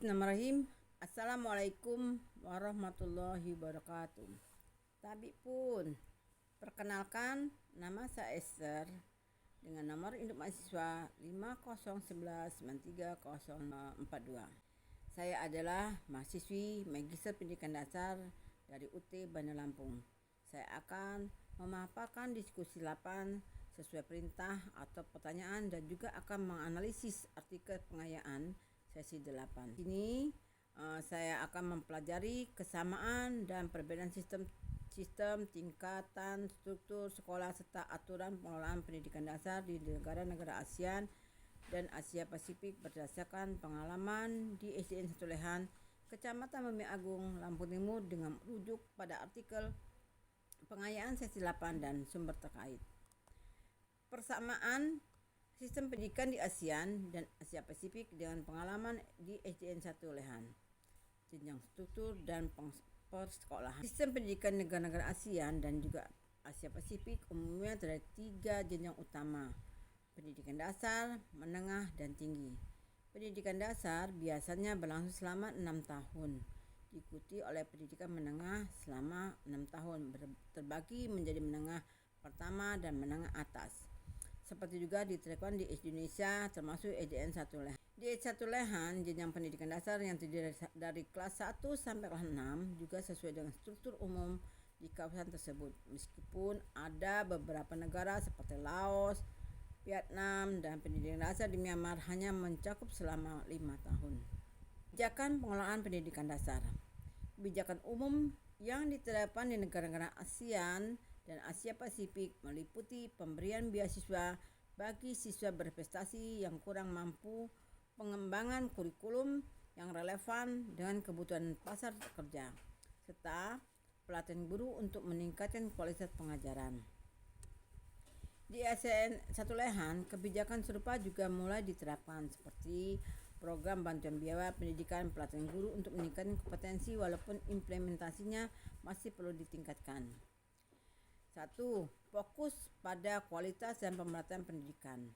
Bismillahirrahmanirrahim. Assalamualaikum warahmatullahi wabarakatuh. Tabi pun, perkenalkan nama saya Esther dengan nomor induk mahasiswa 5011930042. Saya adalah mahasiswi Magister Pendidikan Dasar dari UT Bandar Lampung. Saya akan memaparkan diskusi 8 sesuai perintah atau pertanyaan dan juga akan menganalisis artikel pengayaan sesi 8. Di sini saya akan mempelajari kesamaan dan perbedaan sistem tingkatan struktur sekolah serta aturan pengelolaan pendidikan dasar di negara-negara ASEAN dan Asia Pasifik berdasarkan pengalaman di SDN 1 Lehan, Kecamatan Bumi Agung, Lampung Timur dengan merujuk pada artikel pengayaan sesi 8 dan sumber terkait. Persamaan sistem pendidikan di ASEAN dan Asia Pasifik dengan pengalaman di SDN 1 Lehan, jenjang struktur dan persekolahan. Sistem pendidikan negara-negara ASEAN dan juga Asia Pasifik umumnya terdapat 3 jenjang utama: pendidikan dasar, menengah, dan tinggi. Pendidikan dasar biasanya berlangsung selama 6 tahun, diikuti oleh pendidikan menengah selama 6 tahun, terbagi menjadi menengah pertama dan menengah atas. Seperti juga diterapkan di Indonesia termasuk SDN 1 Lehan. Di SDN 1 Lehan, jenjang pendidikan dasar yang terdiri dari kelas 1 sampai kelas 6 juga sesuai dengan struktur umum di kawasan tersebut. Meskipun ada beberapa negara seperti Laos, Vietnam, dan pendidikan dasar di Myanmar hanya mencakup selama 5 tahun. Kebijakan pengelolaan pendidikan dasar. Kebijakan umum yang diterapkan di negara-negara ASEAN dan Asia Pasifik meliputi pemberian beasiswa bagi siswa berprestasi yang kurang mampu, pengembangan kurikulum yang relevan dengan kebutuhan pasar kerja, serta pelatihan guru untuk meningkatkan kualitas pengajaran. Di ASEAN 1 Lehan, kebijakan serupa juga mulai diterapkan seperti program bantuan biaya pendidikan pelatihan guru untuk meningkatkan kompetensi walaupun implementasinya masih perlu ditingkatkan. 1. Fokus pada kualitas dan pemerataan pendidikan.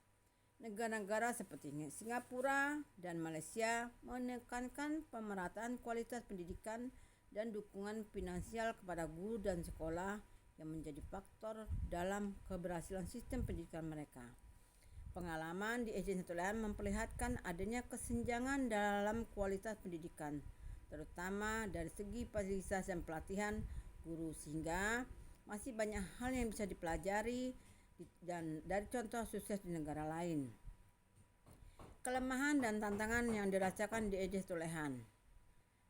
Negara-negara seperti Singapura dan Malaysia menekankan pemerataan kualitas pendidikan dan dukungan finansial kepada guru dan sekolah yang menjadi faktor dalam keberhasilan sistem pendidikan mereka. Pengalaman di SDN 1 Lehan memperlihatkan adanya kesenjangan dalam kualitas pendidikan, terutama dari segi fasilitas dan pelatihan guru, sehingga masih banyak hal yang bisa dipelajari dan dari contoh sukses di negara lain. Kelemahan dan tantangan yang dirasakan di SDN 1 Lehan.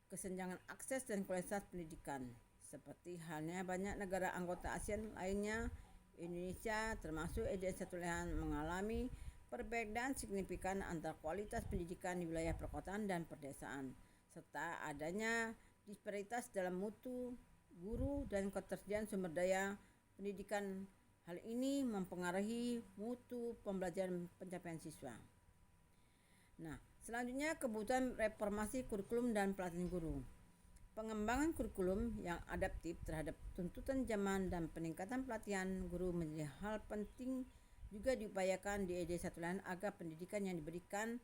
Kesenjangan akses dan kualitas pendidikan. Seperti halnya banyak negara anggota ASEAN lainnya, Indonesia termasuk SDN 1 Lehan mengalami perbedaan signifikan antara kualitas pendidikan di wilayah perkotaan dan pedesaan, serta adanya disparitas dalam mutu guru dan ketersediaan sumber daya pendidikan. Hal ini mempengaruhi mutu pembelajaran pencapaian siswa. Selanjutnya kebutuhan reformasi kurikulum dan pelatihan guru. Pengembangan kurikulum yang adaptif terhadap tuntutan zaman dan peningkatan pelatihan guru menjadi hal penting juga diupayakan di SDN 1 Lehan agar pendidikan yang diberikan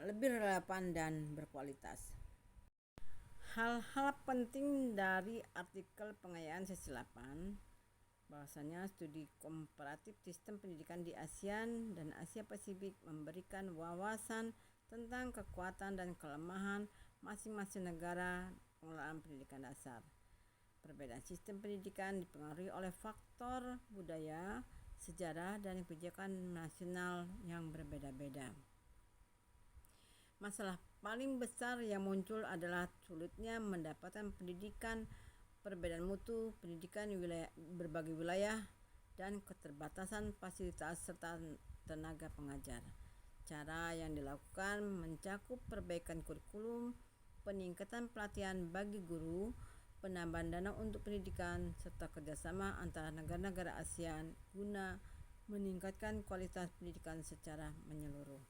lebih relevan dan berkualitas. Hal-hal penting dari artikel pengayaan sesi 8 bahwasanya studi komparatif sistem pendidikan di ASEAN dan Asia Pasifik memberikan wawasan tentang kekuatan dan kelemahan masing-masing negara pengelolaan pendidikan dasar. Perbedaan sistem pendidikan dipengaruhi oleh faktor budaya, sejarah, dan kebijakan nasional yang berbeda-beda. Masalah paling besar yang muncul adalah sulitnya mendapatkan pendidikan, perbedaan mutu pendidikan di berbagai wilayah, dan keterbatasan fasilitas serta tenaga pengajar. Cara yang dilakukan mencakup perbaikan kurikulum, peningkatan pelatihan bagi guru, penambahan dana untuk pendidikan, serta kerjasama antara negara-negara ASEAN guna meningkatkan kualitas pendidikan secara menyeluruh.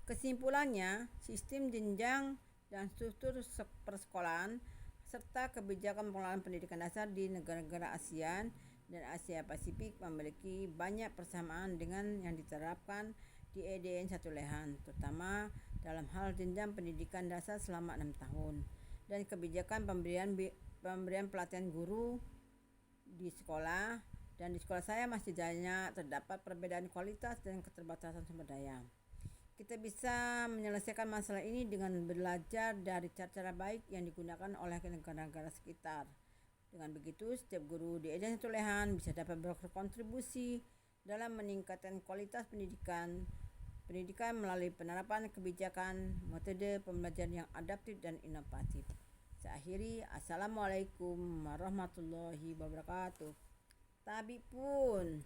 Kesimpulannya, sistem jenjang dan struktur persekolahan serta kebijakan pengelolaan pendidikan dasar di negara-negara ASEAN dan Asia Pasifik memiliki banyak persamaan dengan yang diterapkan di EDN 1 Lehan, terutama dalam hal jenjang pendidikan dasar selama 6 tahun dan kebijakan pemberian pelatihan guru di sekolah. Dan di sekolah saya masih banyak terdapat perbedaan kualitas dan keterbatasan sumber daya. Kita bisa menyelesaikan masalah ini dengan belajar dari cara-cara baik yang digunakan oleh negara-negara sekitar. Dengan begitu, setiap guru di EDN 1 Lehan bisa dapat berkontribusi dalam meningkatkan kualitas pendidikan melalui penerapan kebijakan metode pembelajaran yang adaptif dan inovatif. Saya akhiri, Assalamualaikum warahmatullahi wabarakatuh. Tabi pun